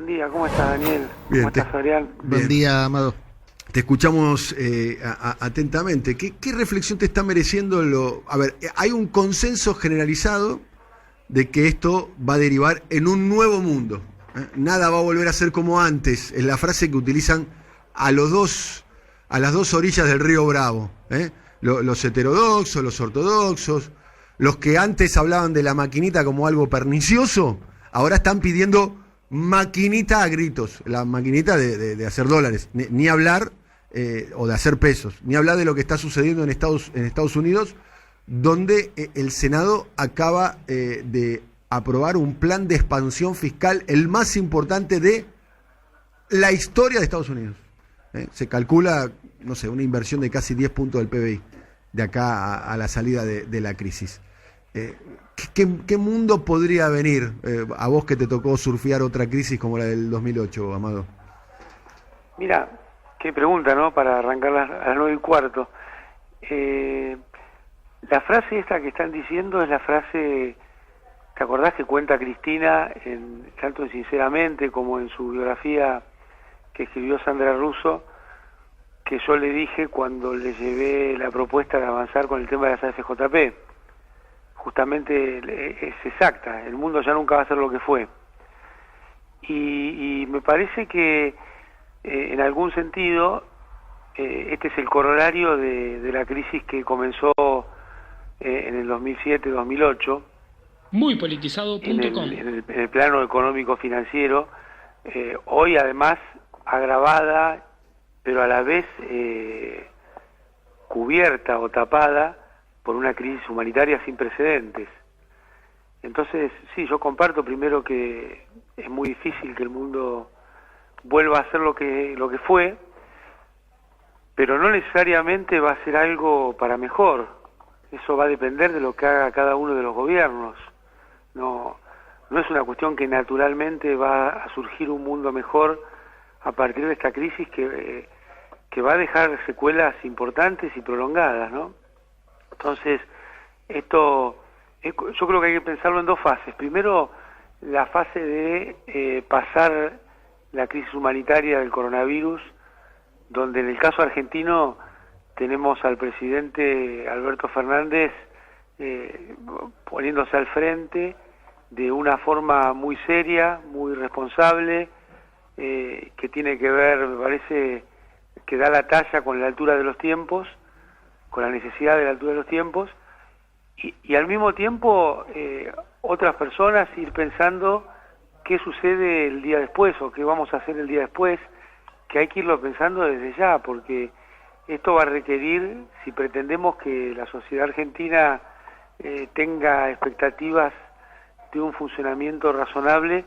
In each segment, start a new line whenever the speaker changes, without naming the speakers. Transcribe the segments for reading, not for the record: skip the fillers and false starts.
Buen día, ¿cómo estás, Daniel?
Bien,
¿Cómo estás, Adrián?
Buen día, Amado. Te escuchamos atentamente. ¿Qué reflexión te está mereciendo A ver, hay un consenso generalizado de que esto va a derivar en un nuevo mundo. Nada va a volver a ser como antes. Es la frase que utilizan a las dos orillas del río Bravo. Los heterodoxos, los ortodoxos, los que antes hablaban de la maquinita como algo pernicioso, ahora están pidiendo maquinita a gritos, la maquinita de hacer dólares, ni hablar, o de hacer pesos, ni hablar de lo que está sucediendo en Estados Unidos, donde el Senado acaba de aprobar un plan de expansión fiscal, el más importante de la historia de Estados Unidos. Se calcula, no sé, una inversión de casi 10 puntos del PBI de acá a la salida de la crisis. ¿Qué mundo podría venir a vos que te tocó surfear otra crisis como la del 2008, Amado?
Mira, qué pregunta, ¿no? Para arrancar a las 9:15. La frase esta que están diciendo es la frase, ¿te acordás que cuenta Cristina, tanto en Sinceramente como en su biografía que escribió Sandra Russo, que yo le dije cuando le llevé la propuesta de avanzar con el tema de las AFJP? Justamente es exacta, el mundo ya nunca va a ser lo que fue. Y me parece que en algún sentido este es el corolario de la crisis que comenzó en el 2007-2008.
Muypolitizado.com.
En el plano económico-financiero, hoy además agravada, pero a la vez cubierta o tapada por una crisis humanitaria sin precedentes. Entonces, sí, yo comparto primero que es muy difícil que el mundo vuelva a ser lo que fue, pero no necesariamente va a ser algo para mejor. Eso va a depender de lo que haga cada uno de los gobiernos. No es una cuestión que naturalmente va a surgir un mundo mejor a partir de esta crisis que va a dejar secuelas importantes y prolongadas, ¿no? Entonces, yo creo que hay que pensarlo en dos fases. Primero, la fase de pasar la crisis humanitaria del coronavirus, donde en el caso argentino tenemos al presidente Alberto Fernández poniéndose al frente de una forma muy seria, muy responsable, que tiene que ver, me parece, que da la talla con la altura de los tiempos, con la necesidad de la altura de los tiempos, y al mismo tiempo otras personas ir pensando qué sucede el día después o qué vamos a hacer el día después, que hay que irlo pensando desde ya, porque esto va a requerir, si pretendemos que la sociedad argentina tenga expectativas de un funcionamiento razonable,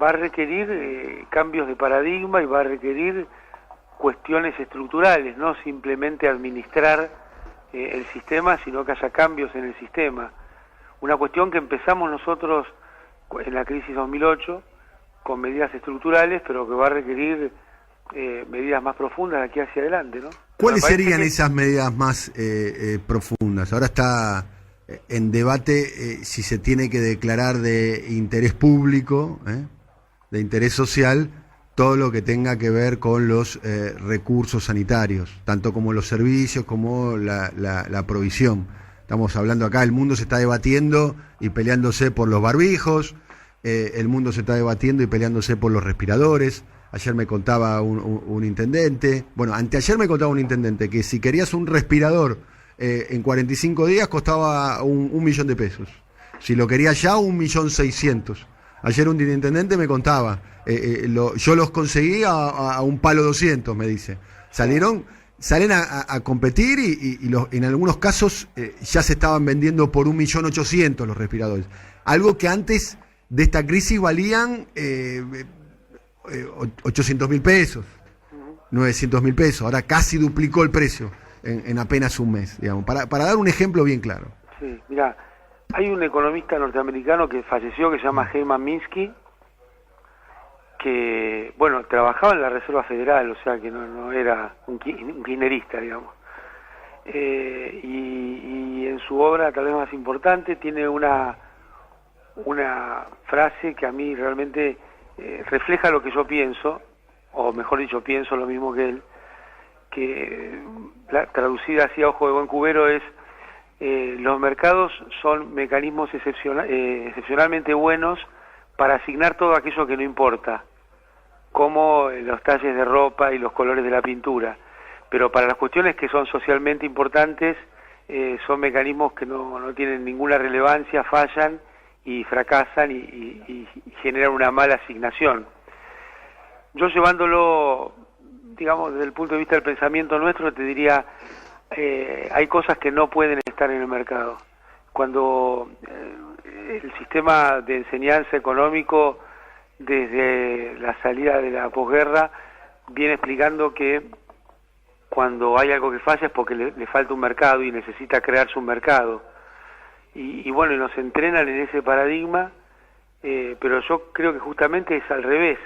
va a requerir cambios de paradigma y va a requerir cuestiones estructurales, no simplemente administrar el sistema, sino que haya cambios en el sistema. Una cuestión que empezamos nosotros en la crisis 2008 con medidas estructurales, pero que va a requerir medidas más profundas de aquí hacia adelante, ¿no?
¿Cuáles serían esas medidas más profundas? Ahora está en debate si se tiene que declarar de interés público, de interés social, todo lo que tenga que ver con los recursos sanitarios, tanto como los servicios como la provisión. Estamos hablando acá, el mundo se está debatiendo y peleándose por los barbijos, el mundo se está debatiendo y peleándose por los respiradores. Ayer me contaba un intendente, anteayer me contaba un intendente que si querías un respirador en 45 días costaba un millón de pesos. Si lo querías ya, 1.600.000. Ayer un intendente me contaba, yo los conseguí a un palo 200, me dice. Salen a competir y en algunos casos ya se estaban vendiendo por 1.800.000 los respiradores. Algo que antes de esta crisis valían 800.000 pesos, 900.000 pesos. Ahora casi duplicó el precio en apenas un mes, digamos, para dar un ejemplo bien claro.
Sí, mira, hay un economista norteamericano que falleció que se llama Herman Minsky, que, trabajaba en la Reserva Federal, o sea que no era un kirchnerista, digamos. Y en su obra, tal vez más importante, tiene una frase que a mí realmente refleja lo que yo pienso, o mejor dicho, pienso lo mismo que él, que la traducida así a ojo de buen cubero es: los mercados son mecanismos excepcionalmente buenos para asignar todo aquello que no importa, como los talles de ropa y los colores de la pintura, pero para las cuestiones que son socialmente importantes son mecanismos que no tienen ninguna relevancia, fallan y fracasan y generan una mala asignación. Yo, llevándolo, digamos, desde el punto de vista del pensamiento nuestro, te diría, hay cosas que no pueden estar en el mercado. Cuando el sistema de enseñanza económico, desde la salida de la posguerra, viene explicando que cuando hay algo que falla es porque le falta un mercado y necesita crearse un mercado. Y bueno, nos entrenan en ese paradigma, pero yo creo que justamente es al revés.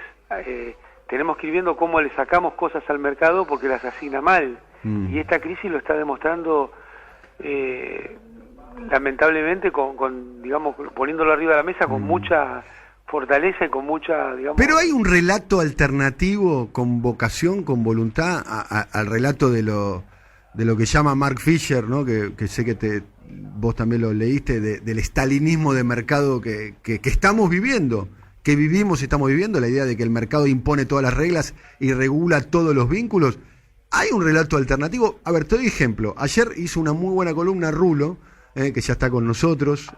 Tenemos que ir viendo cómo le sacamos cosas al mercado porque las asigna mal. Y esta crisis lo está demostrando, lamentablemente, digamos, poniéndolo arriba de la mesa con mucha fortaleza y con mucha, digamos...
Pero hay un relato alternativo con vocación, con voluntad, al relato de lo que llama Mark Fisher, ¿no? Que sé que vos también lo leíste, del estalinismo de mercado que estamos viviendo, que vivimos y estamos viviendo, la idea de que el mercado impone todas las reglas y regula todos los vínculos. Hay un relato alternativo. A ver, te doy ejemplo. Ayer hizo una muy buena columna Rulo, que ya está con nosotros,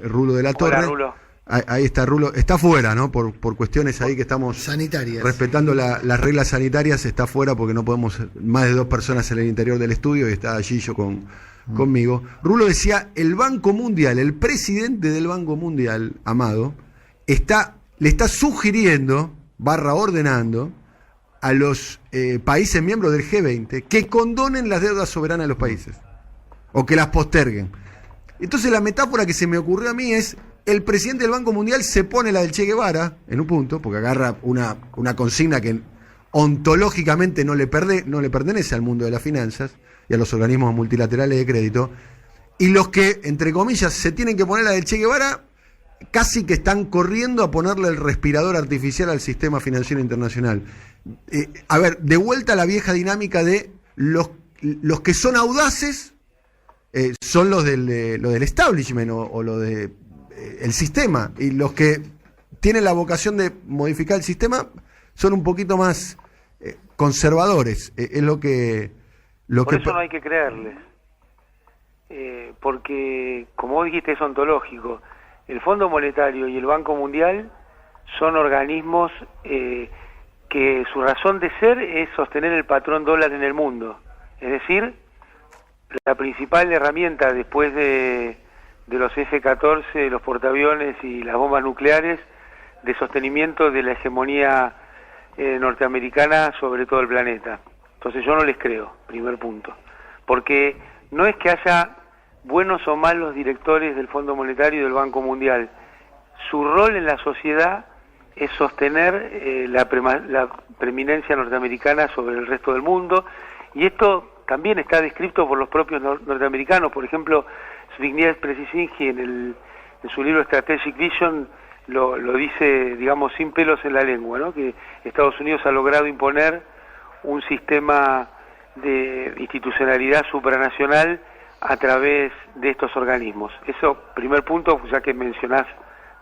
Rulo de la Torre.
Hola, Rulo.
Ahí está Rulo, está fuera, ¿no? Por cuestiones ahí que estamos
sanitarias,
respetando las reglas sanitarias, está fuera porque no podemos más de 2 personas en el interior del estudio, y está Gillo conmigo. Rulo decía: el Banco Mundial, el presidente del Banco Mundial, Amado, le está sugiriendo, ordenando a los países miembros del G20 que condonen las deudas soberanas de los países, o que las posterguen. Entonces la metáfora que se me ocurrió a mí es: el presidente del Banco Mundial se pone la del Che Guevara, en un punto, porque agarra una consigna que ontológicamente no le pertenece al mundo de las finanzas y a los organismos multilaterales de crédito, y los que, entre comillas, se tienen que poner la del Che Guevara, casi que están corriendo a ponerle el respirador artificial al sistema financiero internacional. A ver, de vuelta a la vieja dinámica de los que son audaces, son los del establishment o lo de el sistema, y los que tienen la vocación de modificar el sistema son un poquito más conservadores. Es lo que
Por eso no hay que creerles, porque, como vos dijiste, es ontológico. El Fondo Monetario y el Banco Mundial son organismos que su razón de ser es sostener el patrón dólar en el mundo. Es decir, la principal herramienta después de los F-14, los portaaviones y las bombas nucleares, de sostenimiento de la hegemonía norteamericana sobre todo el planeta. Entonces yo no les creo, primer punto. Porque no es que haya buenos o malos directores del Fondo Monetario y del Banco Mundial. Su rol en la sociedad es sostener la preeminencia norteamericana sobre el resto del mundo, y esto también está descrito por los propios norteamericanos. Por ejemplo, Zbigniew Brzezinski en su libro Strategic Vision lo dice, digamos, sin pelos en la lengua, ¿no? Que Estados Unidos ha logrado imponer un sistema de institucionalidad supranacional a través de estos organismos. Eso, primer punto, ya que mencionás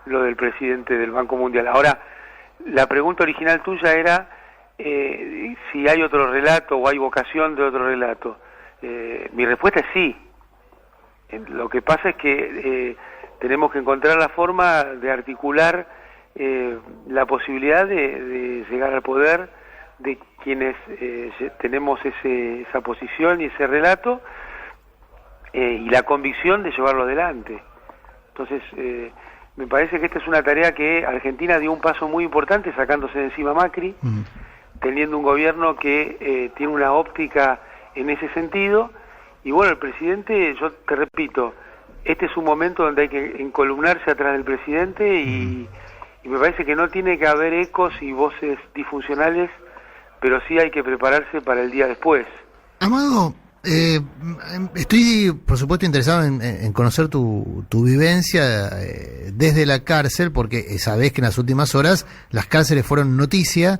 lo del presidente del Banco Mundial. Ahora, la pregunta original tuya era si hay otro relato o hay vocación de otro relato. Mi respuesta es sí. Lo que pasa es que tenemos que encontrar la forma de articular la posibilidad de llegar al poder de quienes tenemos esa posición y ese relato, y la convicción de llevarlo adelante. Entonces, me parece que esta es una tarea que Argentina dio un paso muy importante sacándose de encima a Macri, teniendo un gobierno que tiene una óptica en ese sentido. Y bueno, el presidente, yo te repito, este es un momento donde hay que encolumnarse atrás del presidente y me parece que no tiene que haber ecos y voces disfuncionales, pero sí hay que prepararse para el día después.
Amado, Estoy, por supuesto, interesado en conocer tu vivencia desde la cárcel, porque sabés que en las últimas horas las cárceles fueron noticia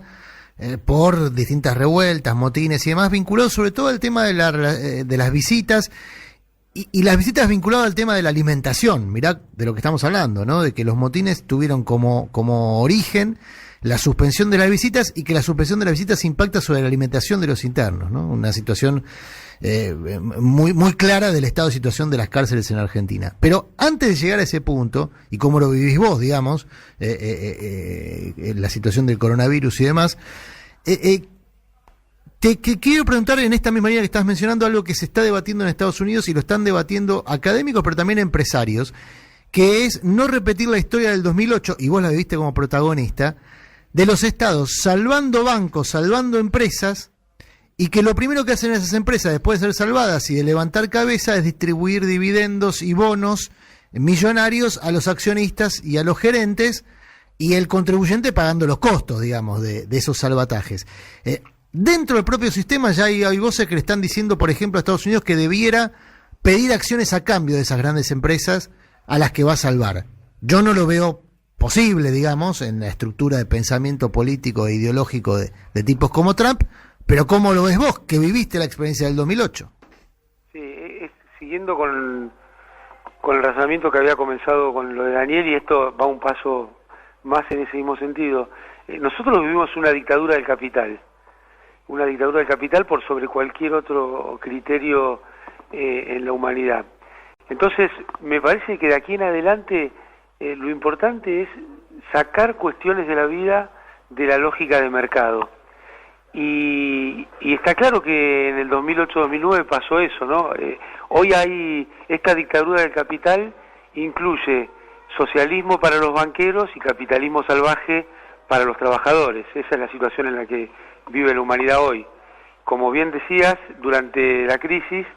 por distintas revueltas, motines y demás, vinculados sobre todo al tema de las visitas y las visitas vinculadas al tema de la alimentación. Mirá de lo que estamos hablando, ¿no? De que los motines tuvieron como origen la suspensión de las visitas y que la suspensión de las visitas impacta sobre la alimentación de los internos, ¿no? Una situación muy clara del estado de situación de las cárceles en Argentina. Pero antes de llegar a ese punto, y cómo lo vivís vos, digamos, la situación del coronavirus y demás, te quiero preguntar en esta misma línea que estás mencionando algo que se está debatiendo en Estados Unidos y lo están debatiendo académicos, pero también empresarios, que es no repetir la historia del 2008, y vos la viviste como protagonista, de los estados salvando bancos, salvando empresas, y que lo primero que hacen esas empresas después de ser salvadas y de levantar cabeza es distribuir dividendos y bonos millonarios a los accionistas y a los gerentes, y el contribuyente pagando los costos, digamos, de esos salvatajes. Dentro del propio sistema ya hay voces que le están diciendo, por ejemplo, a Estados Unidos que debiera pedir acciones a cambio de esas grandes empresas a las que va a salvar. Yo no lo veo posible, digamos, en la estructura de pensamiento político e ideológico de tipos como Trump, pero ¿cómo lo ves vos, que viviste la experiencia del 2008?
Sí, siguiendo con el razonamiento que había comenzado con lo de Daniel, y esto va un paso más en ese mismo sentido. Nosotros vivimos una dictadura del capital por sobre cualquier otro criterio en la humanidad. Entonces, me parece que de aquí en adelante lo importante es sacar cuestiones de la vida de la lógica de mercado. Y está claro que en el 2008-2009 pasó eso, ¿no? Hoy hay esta dictadura del capital, incluye socialismo para los banqueros y capitalismo salvaje para los trabajadores. Esa es la situación en la que vive la humanidad hoy. Como bien decías, durante la crisis,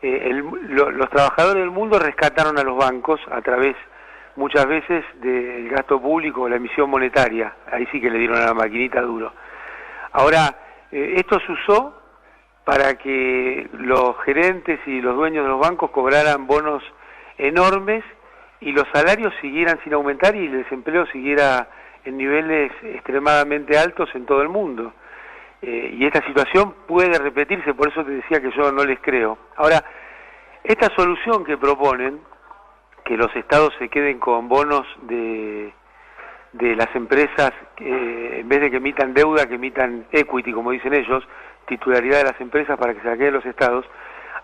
los trabajadores del mundo rescataron a los bancos a través, muchas veces, del gasto público, la emisión monetaria. Ahí sí que le dieron a la maquinita duro. Ahora, esto se usó para que los gerentes y los dueños de los bancos cobraran bonos enormes y los salarios siguieran sin aumentar y el desempleo siguiera en niveles extremadamente altos en todo el mundo. Y esta situación puede repetirse, por eso te decía que yo no les creo. Ahora, esta solución que proponen, que los estados se queden con bonos de las empresas, en vez de que emitan deuda, que emitan equity, como dicen ellos, titularidad de las empresas para que se la queden los estados,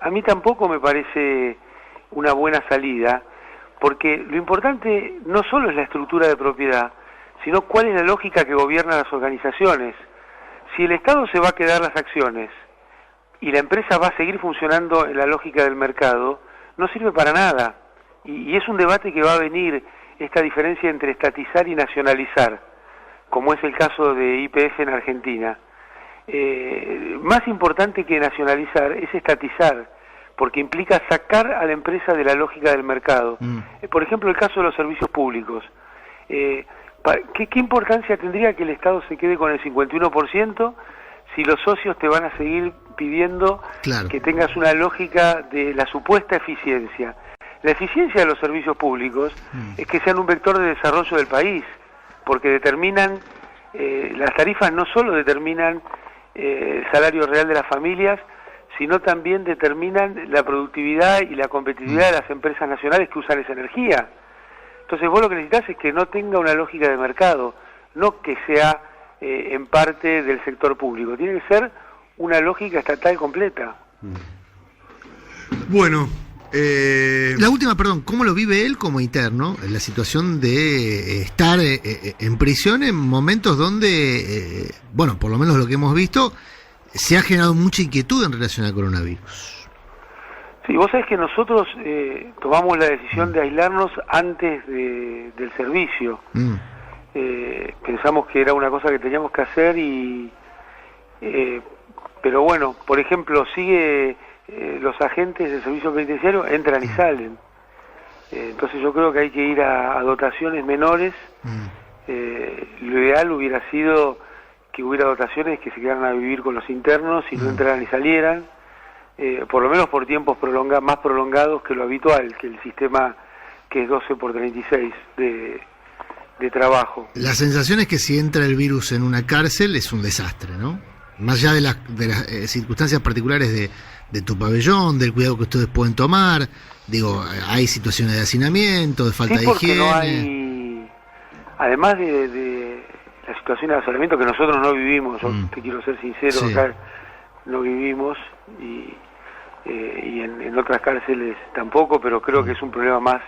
a mí tampoco me parece una buena salida, porque lo importante no solo es la estructura de propiedad, sino cuál es la lógica que gobierna las organizaciones. Si el Estado se va a quedar las acciones y la empresa va a seguir funcionando en la lógica del mercado, no sirve para nada. Y es un debate que va a venir, esta diferencia entre estatizar y nacionalizar, como es el caso de YPF en Argentina. Más importante que nacionalizar es estatizar, porque implica sacar a la empresa de la lógica del mercado. Por ejemplo, el caso de los servicios públicos. ¿Qué importancia tendría que el Estado se quede con el 51% si los socios te van a seguir pidiendo que tengas una lógica de la supuesta eficiencia? La eficiencia de los servicios públicos es que sean un vector de desarrollo del país, porque determinan, las tarifas no solo determinan el salario real de las familias, sino también determinan la productividad y la competitividad de las empresas nacionales que usan esa energía. Entonces vos lo que necesitas es que no tenga una lógica de mercado, no que sea en parte del sector público, tiene que ser una lógica estatal completa.
Bueno,
la última, perdón, ¿cómo lo vive él como interno? La situación de estar en prisión en momentos donde, bueno, por lo menos lo que hemos visto, se ha generado mucha inquietud en relación al coronavirus.
Sí, vos sabés que nosotros tomamos la decisión de aislarnos antes del servicio. Pensamos que era una cosa que teníamos que hacer pero bueno, por ejemplo, los agentes del servicio penitenciario entran y salen. Entonces yo creo que hay que ir a dotaciones menores. Lo ideal hubiera sido que hubiera dotaciones que se quedaran a vivir con los internos y no entraran y salieran. por lo menos por tiempos más prolongados que lo habitual, que el sistema que es 12x36 de trabajo.
La sensación es que si entra el virus en una cárcel es un desastre, ¿no? Más allá de las circunstancias particulares de tu pabellón, del cuidado que ustedes pueden tomar, digo, hay situaciones de hacinamiento, de falta de higiene.
No hay, además de la situación de asolamiento que nosotros no vivimos, yo te quiero ser sincero,
Sí.
acá no vivimos y en otras cárceles tampoco, pero creo que es un problema más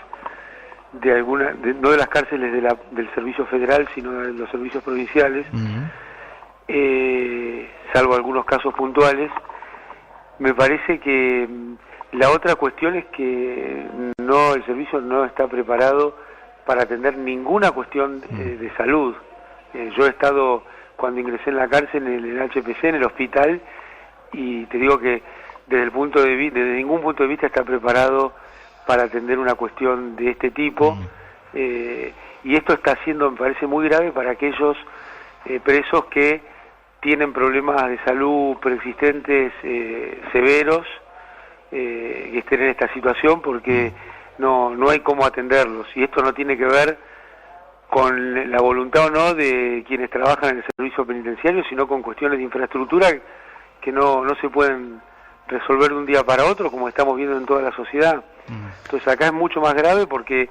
de no de las cárceles del servicio federal, sino de los servicios provinciales, salvo algunos casos puntuales. Me parece que la otra cuestión es que el servicio no está preparado para atender ninguna cuestión de salud. Yo he estado, cuando ingresé en la cárcel, en el HPC, en el hospital, y te digo que desde ningún punto de vista está preparado para atender una cuestión de este tipo, y esto está siendo, me parece, muy grave para aquellos presos que tienen problemas de salud preexistentes severos, que estén en esta situación, porque no hay cómo atenderlos, y esto no tiene que ver con la voluntad o no de quienes trabajan en el servicio penitenciario, sino con cuestiones de infraestructura que no se pueden resolver de un día para otro, como estamos viendo en toda la sociedad. Entonces acá es mucho más grave porque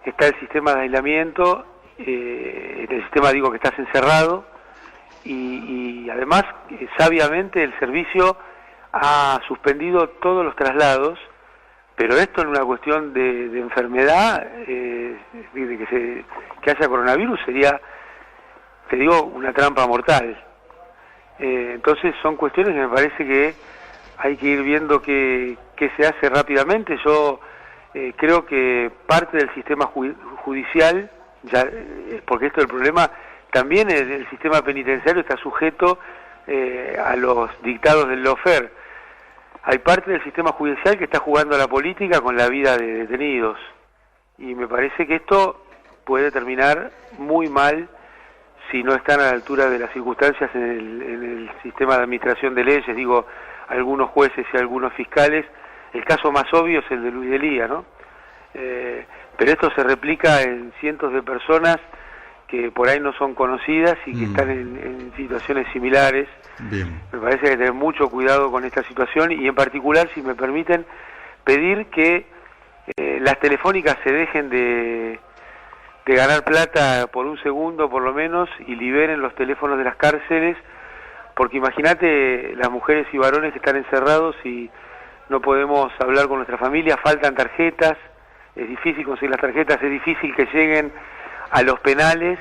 está el sistema de aislamiento, el sistema, digo, que estás encerrado, y además, sabiamente, el servicio ha suspendido todos los traslados, pero esto en una cuestión de enfermedad, de que haya coronavirus, sería, te digo, una trampa mortal. Entonces son cuestiones que me parece que hay que ir viendo qué se hace rápidamente. Yo creo que parte del sistema judicial, porque esto es el problema, también el sistema penitenciario está sujeto a los dictados del lawfare. Hay parte del sistema judicial que está jugando a la política con la vida de detenidos, y me parece que esto puede terminar muy mal si no están a la altura de las circunstancias en el sistema de administración de leyes, digo, algunos jueces y algunos fiscales. El caso más obvio es el de Luis Delía, ¿no? Pero esto se replica en cientos de personas que por ahí no son conocidas y que están en situaciones similares.
Bien.
Me parece que hay que tener mucho cuidado con esta situación, y en particular, si me permiten, pedir que las telefónicas se dejen de ganar plata por un segundo por lo menos y liberen los teléfonos de las cárceles, porque imagínate las mujeres y varones que están encerrados y no podemos hablar con nuestra familia, faltan tarjetas, es difícil conseguir las tarjetas, es difícil que lleguen a los penales,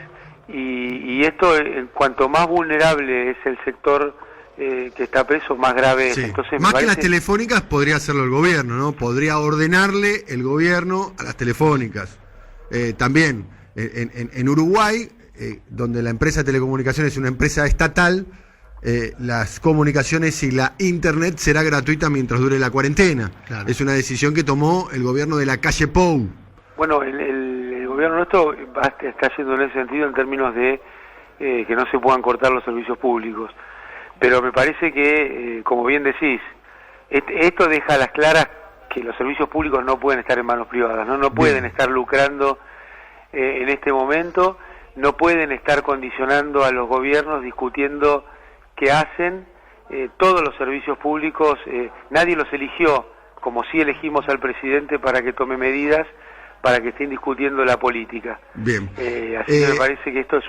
y esto, cuanto más vulnerable es el sector que está preso, más grave es.
Sí.
Entonces,
más que las telefónicas podría hacerlo el gobierno, ¿no? Podría ordenarle el gobierno a las telefónicas. También en Uruguay, donde la empresa de telecomunicaciones es una empresa estatal, las comunicaciones y la internet será gratuita mientras dure la cuarentena.
Claro.
Es una decisión que tomó el gobierno de la calle Pou.
Bueno, el gobierno nuestro está yendo en ese sentido en términos de que no se puedan cortar los servicios públicos. Pero me parece que, como bien decís, esto deja a las claras que los servicios públicos no pueden estar en manos privadas, no pueden estar lucrando en este momento, no pueden estar condicionando a los gobiernos discutiendo qué hacen. Todos los servicios públicos, nadie los eligió, como sí elegimos al presidente para que tome medidas para que estén discutiendo la política.
Bien.
Así que me parece que esto es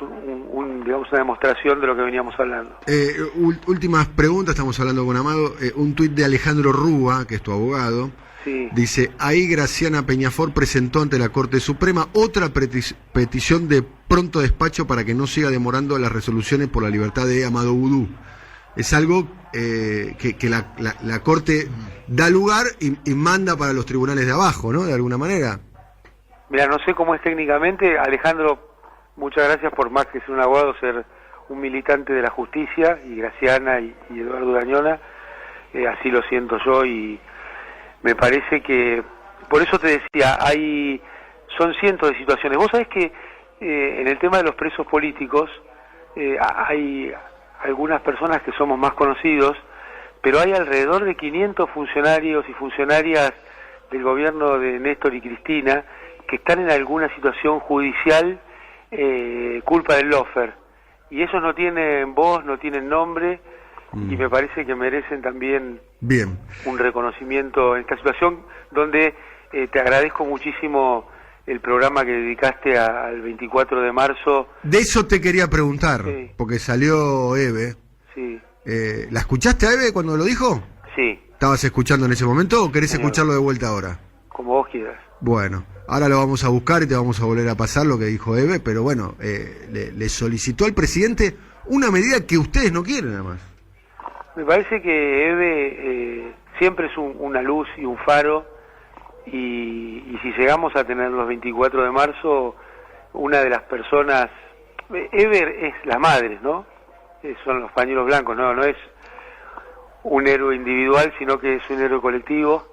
digamos, una demostración de lo que veníamos hablando.
Últimas preguntas, estamos hablando con Amado. Un tuit de Alejandro Rúa, que es tu abogado.
Sí.
Dice, ahí Graciana Peñafort presentó ante la Corte Suprema otra petición de pronto despacho para que no siga demorando las resoluciones por la libertad de Amado Vudú. Es algo que la Corte da lugar y manda para los tribunales de abajo, ¿no? De alguna manera.
Mira, no sé cómo es técnicamente. Alejandro, muchas gracias por, más que ser un abogado, ser un militante de la justicia, y Graciana y Eduardo Dañona, así lo siento yo, y me parece que, por eso te decía, son cientos de situaciones. Vos sabés que en el tema de los presos políticos hay algunas personas que somos más conocidos, pero hay alrededor de 500 funcionarios y funcionarias del gobierno de Néstor y Cristina que están en alguna situación judicial culpa del lawfare, y esos no tienen voz, no tienen nombre, y me parece que merecen también un reconocimiento en esta situación, donde te agradezco muchísimo el programa que dedicaste al 24 de marzo.
De eso te quería preguntar, sí, porque salió Eve.
Sí.
¿La escuchaste a Eve cuando lo dijo?
Sí.
¿Estabas escuchando en ese momento o querés escucharlo de vuelta ahora?
Como vos quieras.
Bueno, ahora lo vamos a buscar y te vamos a volver a pasar lo que dijo Eve, pero bueno, le solicitó al presidente una medida que ustedes no quieren, además.
Me parece que Eve siempre es una luz y un faro, y si llegamos a tener los 24 de marzo, una de las personas... Eve es la madre, ¿no? Son los pañuelos blancos, no es un héroe individual, sino que es un héroe colectivo,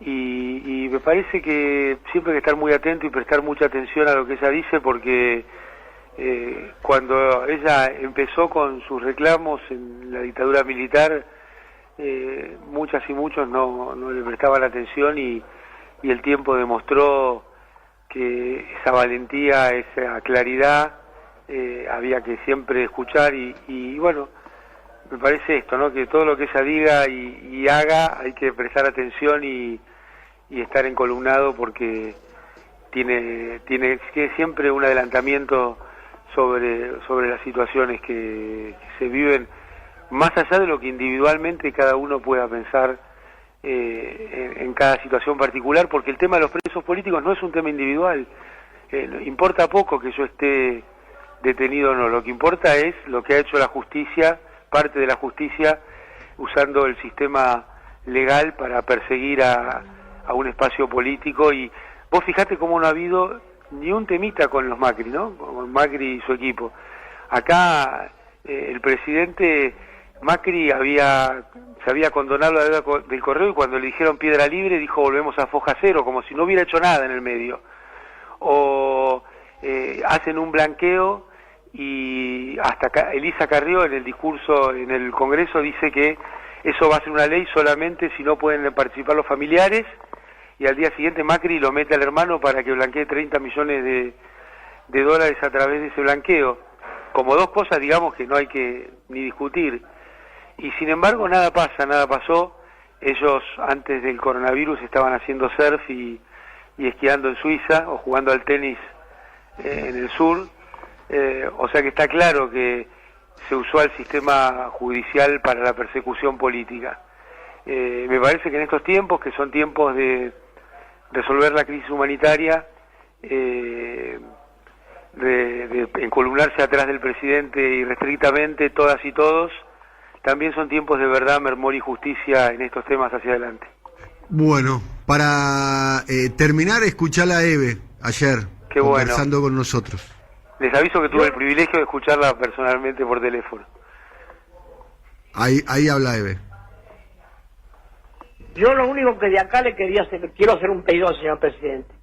y me parece que siempre hay que estar muy atento y prestar mucha atención a lo que ella dice, porque cuando ella empezó con sus reclamos en la dictadura militar, muchas y muchos no le prestaban atención, y el tiempo demostró que esa valentía, esa claridad, había que siempre escuchar, y bueno, me parece esto, ¿no? Que todo lo que ella diga y haga hay que prestar atención y estar encolumnado, porque tiene siempre un adelantamiento sobre las situaciones que se viven, más allá de lo que individualmente cada uno pueda pensar en cada situación particular, porque el tema de los presos políticos no es un tema individual. Importa poco que yo esté detenido o no, lo que importa es lo que ha hecho la justicia, parte de la justicia, usando el sistema legal para perseguir a un espacio político. Y vos fijate cómo no ha habido ni un temita con los Macri, ¿no? Con Macri y su equipo. Acá el presidente Macri se había condonado la deuda del Correo, y cuando le dijeron piedra libre dijo volvemos a foja cero, como si no hubiera hecho nada en el medio. O hacen un blanqueo, y hasta Elisa Carrió en el discurso en el Congreso dice que eso va a ser una ley solamente si no pueden participar los familiares, y al día siguiente Macri lo mete al hermano para que blanquee 30 millones de dólares a través de ese blanqueo, como dos cosas, digamos, que no hay que ni discutir. Y sin embargo nada pasó. Ellos antes del coronavirus estaban haciendo surf y esquiando en Suiza, o jugando al tenis en el sur, o sea que está claro que se usó al sistema judicial para la persecución política. Me parece que en estos tiempos, que son tiempos de resolver la crisis humanitaria, de encolumnarse atrás del presidente irrestrictamente todas y todos, también son tiempos de verdad, mermor y justicia en estos temas hacia adelante.
Bueno, para terminar, escuchala a Eve ayer,
qué
conversando con nosotros.
Les aviso que tuve el privilegio de escucharla personalmente por teléfono.
Ahí habla Eve.
Yo lo único que de acá quiero hacer un pedido al señor presidente.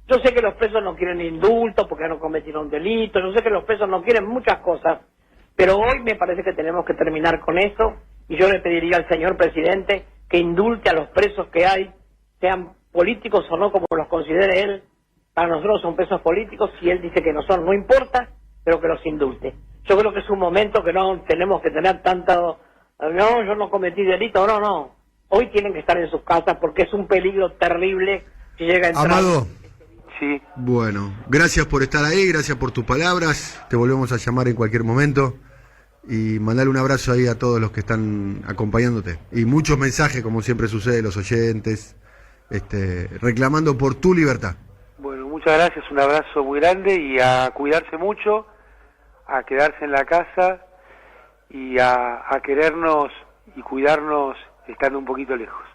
Yo sé que los presos no quieren indulto porque no cometieron delitos, yo sé que los presos no quieren muchas cosas, pero hoy me parece que tenemos que terminar con eso, y yo le pediría al señor presidente que indulte a los presos que hay, sean políticos o no, como los considere él. Para nosotros son presos políticos, si él dice que no son, no importa, pero que los indulte. Yo creo que es un momento que no tenemos que tener tanto, no, yo no cometí delito, no. Hoy tienen que estar en sus casas porque es un peligro terrible si llega a entrar.
Amado.
Sí.
Bueno, gracias por estar ahí, gracias por tus palabras, te volvemos a llamar en cualquier momento, y mandarle un abrazo ahí a todos los que están acompañándote. Y muchos mensajes, como siempre sucede, los oyentes, reclamando por tu libertad.
Bueno, muchas gracias, un abrazo muy grande, y a cuidarse mucho, a quedarse en la casa, y a querernos y cuidarnos estando un poquito lejos.